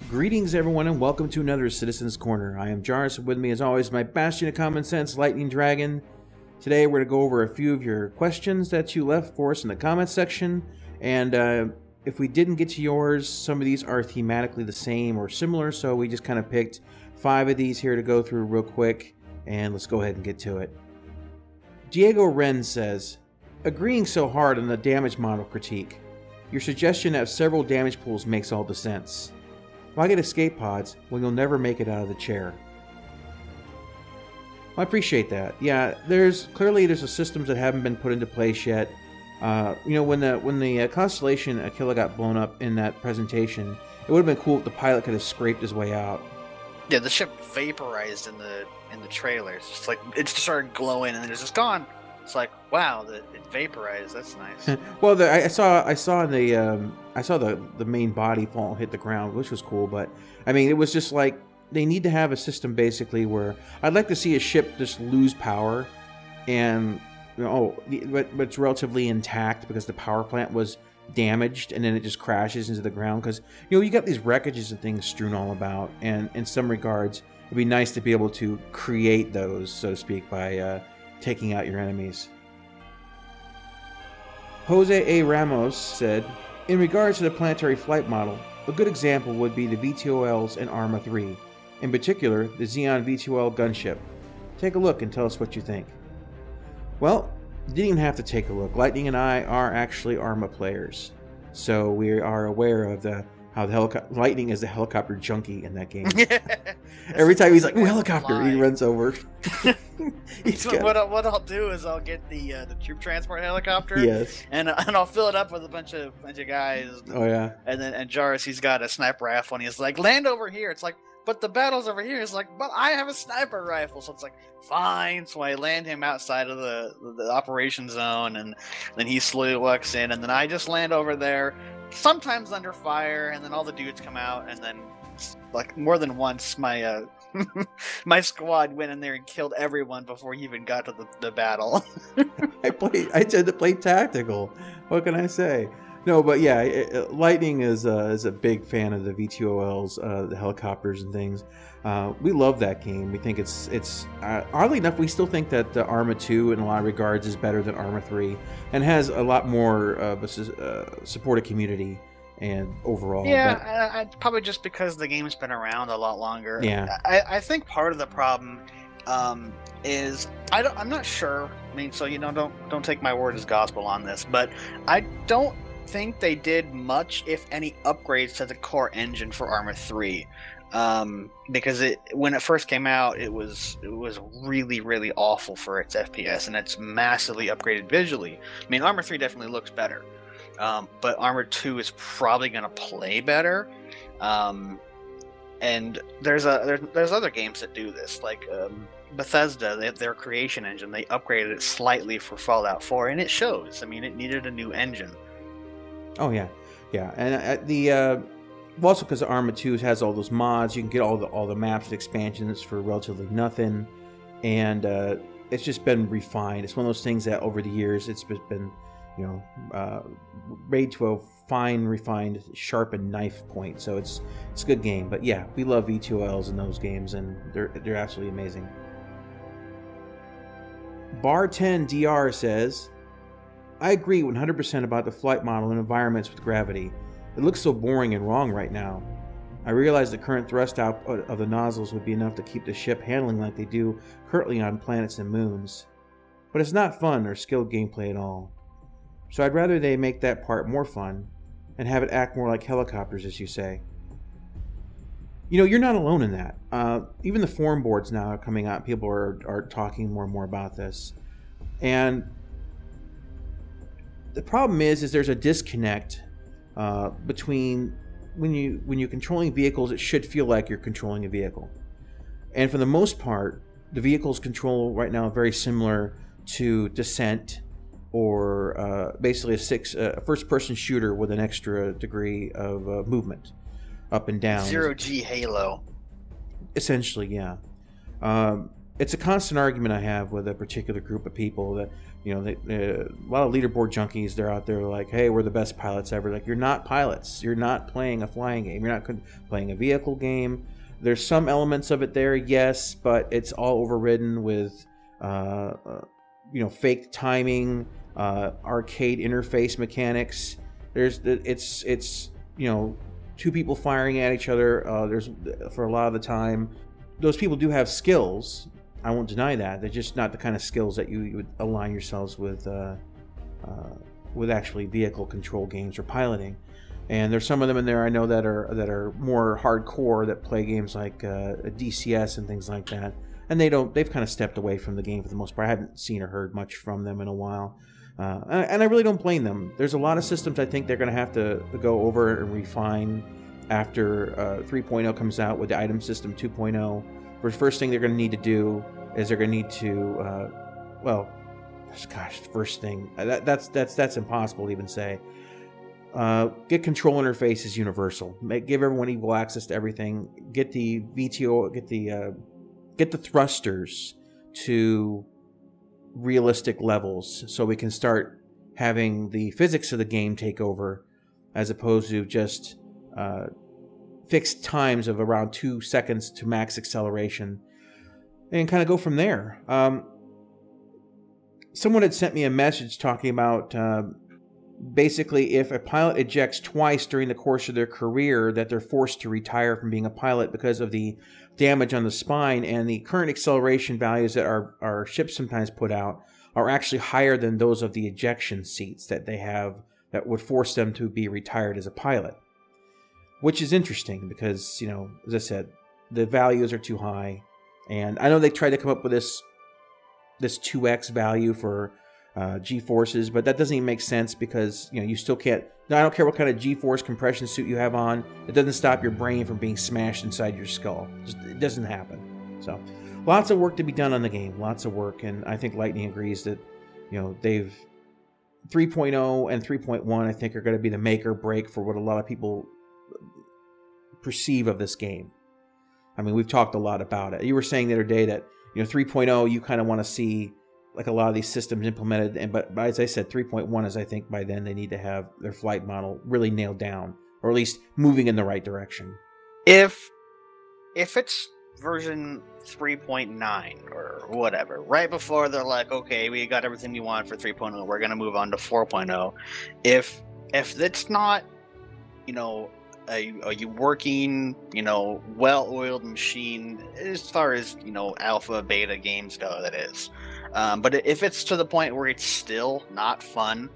Greetings everyone and welcome to another Citizen's Corner. I am Jarvis, with me as always my bastion of common sense, Lightning Dragon. Today we're going to go over a few of your questions that you left for us in the comments section, and if we didn't get to yours, some of these are thematically the same or similar, so we just kind of picked 5 of these here to go through real quick, and let's go ahead and get to it. Diego Wren says, agreeing so hard on the damage model critique. Your suggestion of several damage pools makes all the sense. Why get escape pods when you'll never make it out of the chair? Well, I appreciate that. Yeah, there's a systems that haven't been put into place yet. You know, when the Constellation Aquila got blown up in that presentation, it would have been cool if the pilot could have scraped his way out. Yeah, the ship vaporized in the trailers. It's like it just started glowing and then it's just gone. It's like, wow, it vaporized. That's nice. Well, I saw the main body fall and hit the ground, which was cool. But I mean, it was just like they need to have a system basically where I'd like to see a ship just lose power, and but it's relatively intact because the power plant was damaged, and then it just crashes into the ground because you got these wreckages and things strewn all about, and in some regards, it'd be nice to be able to create those, so to speak, by taking out your enemies. Jose A. Ramos said, in regards to the planetary flight model, a good example would be the VTOLs in Arma 3, in particular the Xeon VTOL gunship. Take a look and tell us what you think. Well, you didn't even have to take a look. Lightning and I are actually Arma players, so we are aware of how the Lightning is the helicopter junkie in that game. Every time he's like, ooh, helicopter, he runs over. So what I'll do is I'll get the troop transport helicopter, yes, and I'll fill it up with a bunch of guys. Oh yeah. And Jarvis, he's got a sniper rifle, and he's like, land over here. It's like, but the battle's over here. It's like, but I have a sniper rifle, so it's like, fine. So I land him outside of the operation zone, and then he slowly walks in, and then I just land over there, sometimes under fire, and then all the dudes come out, and then like more than once my my squad went in there and killed everyone before he even got to the battle. I tend to play tactical. What can I say? No, but yeah, Lightning is a big fan of the VTOLs, the helicopters and things. We love that game. We think it's oddly enough, we still think that the Arma 2 in a lot of regards is better than Arma 3 and has a lot more of a supported community and overall. Yeah, probably just because the game's been around a lot longer. Yeah, I think part of the problem is I'm not sure. I mean, so don't take my word as gospel on this, but I don't think they did much, if any, upgrades to the core engine for Arma 3, because when it first came out, it was really, really awful for its FPS, and it's massively upgraded visually. I mean, Arma 3 definitely looks better, but Arma 2 is probably going to play better, and there's other games that do this, like Bethesda, their creation engine, they upgraded it slightly for Fallout 4, and it shows. I mean, it needed a new engine. Oh yeah, and also because Arma 2 has all those mods, you can get all the maps and expansions for relatively nothing, and it's just been refined. It's one of those things that over the years it's been made to a fine, refined, sharpened knife point. So it's a good game. But yeah, we love V2Ls in those games, and they're absolutely amazing. Bar10DR says, I agree 100% about the flight model and environments with gravity. It looks so boring and wrong right now. I realize the current thrust output of the nozzles would be enough to keep the ship handling like they do currently on planets and moons. But it's not fun or skilled gameplay at all. So I'd rather they make that part more fun and have it act more like helicopters, as you say. You're not alone in that. Even the forum boards now are coming out. People are talking more and more about this. And the problem is there's a disconnect between when you're controlling vehicles, it should feel like you're controlling a vehicle. And for the most part, the vehicles control right now very similar to Descent, or basically a first-person shooter with an extra degree of movement up and down. 0G Halo. Essentially, yeah. It's a constant argument I have with a particular group of people that You know, a lot of leaderboard junkies, they're out there like, hey, we're the best pilots ever. Like, you're not pilots. You're not playing a flying game. You're not playing a vehicle game. There's some elements of it there, yes, but it's all overridden with, you know, fake timing, arcade interface mechanics. It's you know, two people firing at each other. There's for a lot of the time, those people do have skills. I won't deny that. They're just not the kind of skills that you would align yourselves with actually vehicle control games or piloting. And there's some of them in there I know that are more hardcore, that play games like a DCS and things like that. And they've kind of stepped away from the game for the most part. I haven't seen or heard much from them in a while. And I really don't blame them. There's a lot of systems I think they're going to have to go over and refine after 3.0 comes out with the item system 2.0. The first thing they're going to need to do is they're going to need to, well, gosh, first thing, that's impossible to even say. Get control interfaces universal. Give everyone equal access to everything. Get the VTO, get the thrusters to realistic levels, so we can start having the physics of the game take over, as opposed to just fixed times of around 2 seconds to max acceleration, and kind of go from there. Someone had sent me a message talking about basically if a pilot ejects twice during the course of their career, that they're forced to retire from being a pilot because of the damage on the spine, and the current acceleration values that our ships sometimes put out are actually higher than those of the ejection seats that they have, that would force them to be retired as a pilot. Which is interesting because, you know, as I said, the values are too high. And I know they tried to come up with this 2x value for G-forces, but that doesn't even make sense because, you know, you still can't... I don't care what kind of G-force compression suit you have on. It doesn't stop your brain from being smashed inside your skull. It doesn't happen. So, lots of work to be done on the game. Lots of work. And I think Lightning agrees that, you know, they've... 3.0 and 3.1, I think, are going to be the make or break for what a lot of people perceive of this game. I mean, we've talked a lot about it. You were saying the other day that, you know, 3.0, you kind of want to see like a lot of these systems implemented, and but as I said, 3.1 is, I think by then they need to have their flight model really nailed down, or at least moving in the right direction. If it's version 3.9 or whatever, right before they're like, okay, we got everything we want for 3.0, we're going to move on to 4.0. If it's not, you know, a working, you know, well-oiled machine, as far as, you know, alpha, beta games go, that is. But if it's to the point where it's still not fun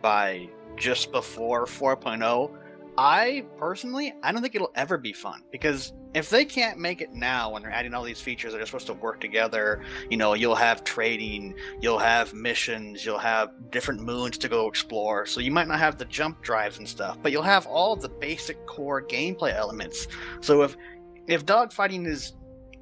by just before 4.0, I don't think it'll ever be fun, because if they can't make it now when they're adding all these features that are supposed to work together, you know, you'll have trading, you'll have missions, you'll have different moons to go explore, so you might not have the jump drives and stuff, but you'll have all of the basic core gameplay elements. So if dogfighting is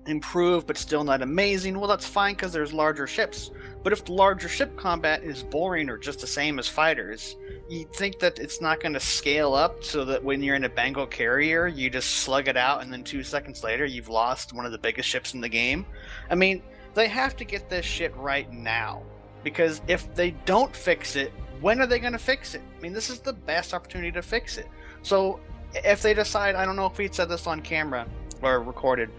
improved but still not amazing, well, that's fine because there's larger ships. But if the larger ship combat is boring or just the same as fighters, you think that it's not going to scale up so that when you're in a Bengal carrier, you just slug it out and then 2 seconds later you've lost one of the biggest ships in the game? I mean, they have to get this shit right now, because if they don't fix it, when are they going to fix it? I mean, this is the best opportunity to fix it. So if they decide, I don't know if we said this on camera or recorded,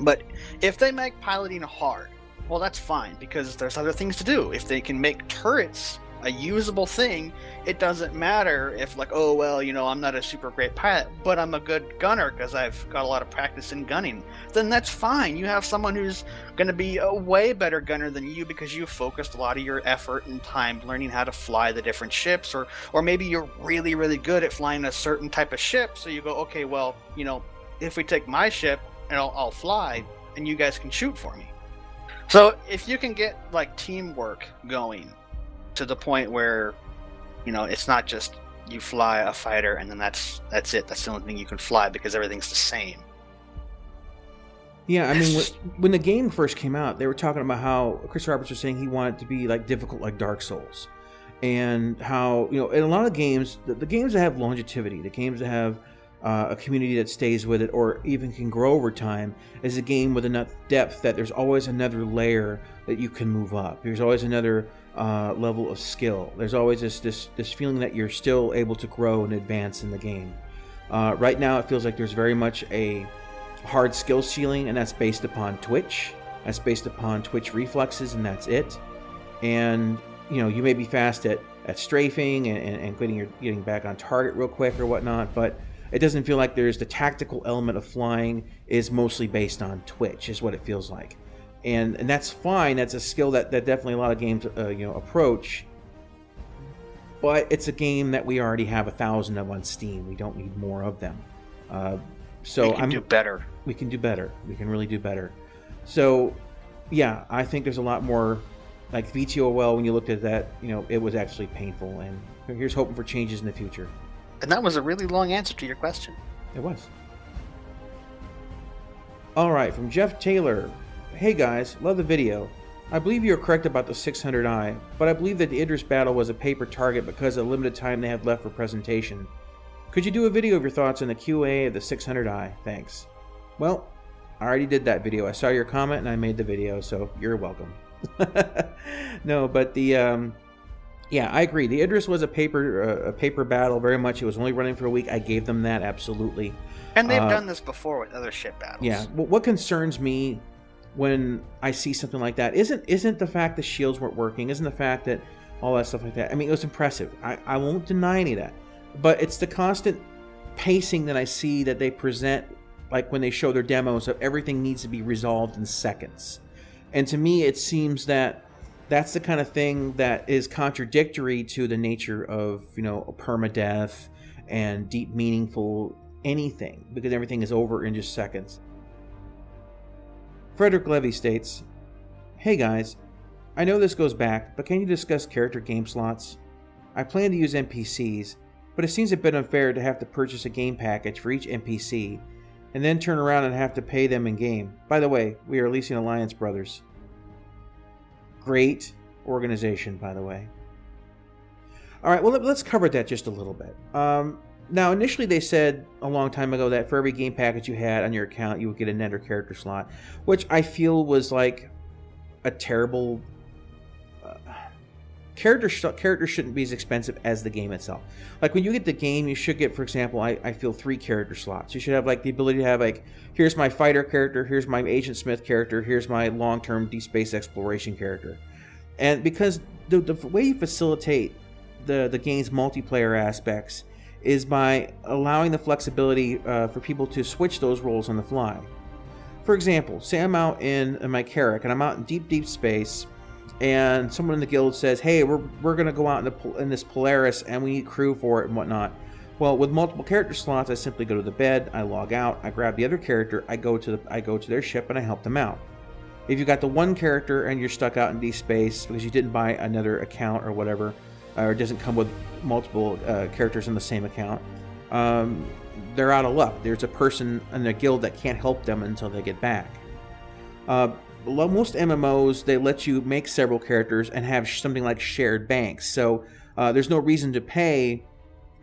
but if they make piloting hard, well, that's fine, because there's other things to do. If they can make turrets a usable thing, it doesn't matter if, like, oh, well, you know, I'm not a super great pilot, but I'm a good gunner because I've got a lot of practice in gunning. Then that's fine. You have someone who's going to be a way better gunner than you because you focused a lot of your effort and time learning how to fly the different ships, or maybe you're really, really good at flying a certain type of ship, so you go, okay, well, you know, if we take my ship and I'll fly, and you guys can shoot for me. So if you can get, like, teamwork going to the point where, you know, it's not just you fly a fighter and then that's it. That's the only thing you can fly because everything's the same. Yeah, I mean, when the game first came out, they were talking about how Chris Roberts was saying he wanted it to be like difficult, like Dark Souls, and how, you know, in a lot of games, the games that have longevity, the games that have a community that stays with it or even can grow over time, is a game with enough depth that there's always another layer that you can move up. There's always another level of skill. There's always this feeling that you're still able to grow and advance in the game. Right now, it feels like there's very much a hard skill ceiling, and that's based upon Twitch. That's based upon Twitch reflexes, and that's it. And you may be fast at strafing and getting back on target real quick or whatnot, but it doesn't feel like there's the tactical element of flying is mostly based on Twitch, is what it feels like. And that's fine. That's a skill that definitely a lot of games approach. But it's a game that we already have 1,000 of on Steam. We don't need more of them. So we can do better. We can do better. We can really do better. So, yeah, I think there's a lot more, like VTOL, when you looked at that, it was actually painful. And here's hoping for changes in the future. And that was a really long answer to your question. It was. All right, from Jeff Taylor. Hey guys, love the video. I believe you are correct about the 600i, but I believe that the Idris battle was a paper target because of the limited time they had left for presentation. Could you do a video of your thoughts on the QA of the 600i? Thanks. Well, I already did that video. I saw your comment and I made the video, so you're welcome. No, but the yeah, I agree. The Idris was a paper battle very much. It was only running for a week. I gave them that, absolutely. And they've done this before with other ship battles. Yeah. What concerns me when I see something like that isn't the fact the shields weren't working, isn't the fact that all that stuff like that. I mean, it was impressive. I won't deny any of that. But it's the constant pacing that I see that they present, like when they show their demos of everything needs to be resolved in seconds. And to me, it seems that that's the kind of thing that is contradictory to the nature of, permadeath and deep, meaningful anything, because everything is over in just seconds. Frederick Levy states, hey guys, I know this goes back, but can you discuss character game slots? I plan to use NPCs, but it seems a bit unfair to have to purchase a game package for each NPC, and then turn around and have to pay them in-game. By the way, we are Elysian Alliance brothers. Great organization, by the way. Alright, well, let's cover that just a little bit. Now, initially they said a long time ago that for every game package you had on your account, you would get a nether character slot, which I feel was like a terrible... Characters shouldn't be as expensive as the game itself. Like, when you get the game, you should get, for example, I feel 3 character slots. You should have, like, the ability to have, like, here's my fighter character, here's my Agent Smith character, here's my long-term deep space exploration character. And because the way you facilitate the game's multiplayer aspects is by allowing the flexibility for people to switch those roles on the fly. For example, say I'm out in my Carrack, and I'm out in deep space, and someone in the guild says, hey, we're going to go out in this Polaris, and we need crew for it and whatnot. Well, with multiple character slots, I simply go to the bed, I log out, I grab the other character, I go to their ship, and I help them out. If you got the one character and you're stuck out in deep space because you didn't buy another account or whatever, or it doesn't come with multiple characters in the same account, they're out of luck. There's a person in the guild that can't help them until they get back. Most MMOs, they let you make several characters and have something like shared banks. So there's no reason to pay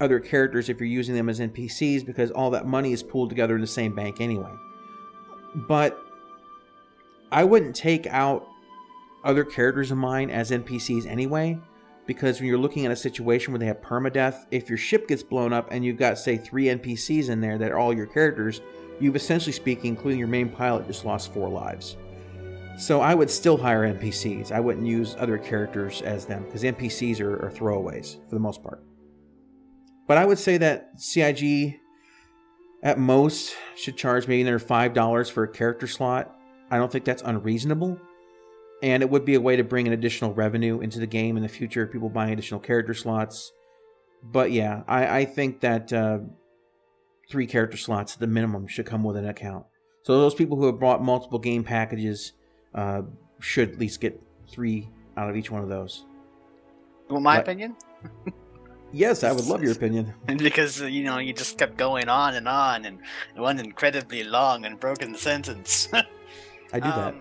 other characters if you're using them as NPCs, because all that money is pooled together in the same bank anyway. But I wouldn't take out other characters of mine as NPCs anyway, because when you're looking at a situation where they have permadeath, if your ship gets blown up and you've got, say, 3 NPCs in there that are all your characters, you've essentially speaking, including your main pilot, just lost 4 lives. So I would still hire NPCs. I wouldn't use other characters as them, because NPCs are throwaways for the most part. But I would say that CIG at most should charge maybe another $5 for a character slot. I don't think that's unreasonable. And it would be a way to bring an additional revenue into the game in the future, people buying additional character slots. But yeah, I think that 3 character slots at the minimum should come with an account. So those people who have bought multiple game packages should at least get 3 out of each one of those. Well, my opinion? Yes, I would love your opinion. Because, you just kept going on and one incredibly long and broken sentence. I do that.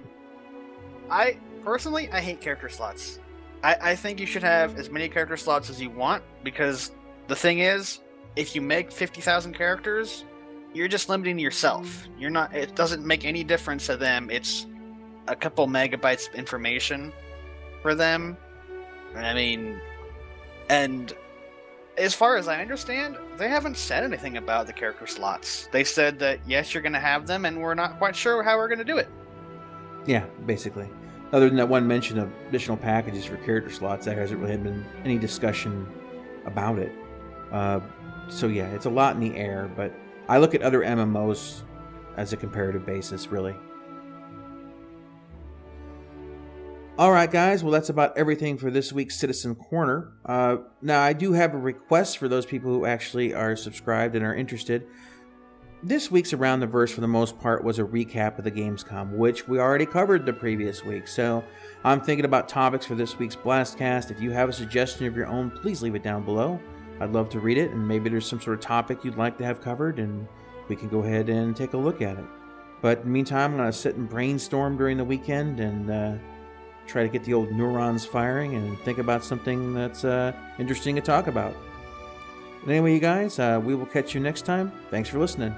Personally, I hate character slots. I think you should have as many character slots as you want, because the thing is, if you make 50,000 characters, you're just limiting yourself. It doesn't make any difference to them. It's a couple megabytes of information for them. I mean, and as far as I understand, they haven't said anything about the character slots. They said that, yes, you're going to have them, and we're not quite sure how we're going to do it. Yeah, basically. Other than that one mention of additional packages for character slots, there hasn't really been any discussion about it. So yeah, it's a lot in the air, but I look at other MMOs as a comparative basis, really. Alright guys, well that's about everything for this week's Citizen Corner. Now I do have a request for those people who actually are subscribed and are interested. This week's Around the Verse for the most part was a recap of the Gamescom, which we already covered the previous week. So I'm thinking about topics for this week's Blastcast. If you have a suggestion of your own, please leave it down below. I'd love to read it, and maybe there's some sort of topic you'd like to have covered, and we can go ahead and take a look at it. But in the meantime, I'm going to sit and brainstorm during the weekend and try to get the old neurons firing and think about something that's interesting to talk about. But anyway, you guys, we will catch you next time. Thanks for listening.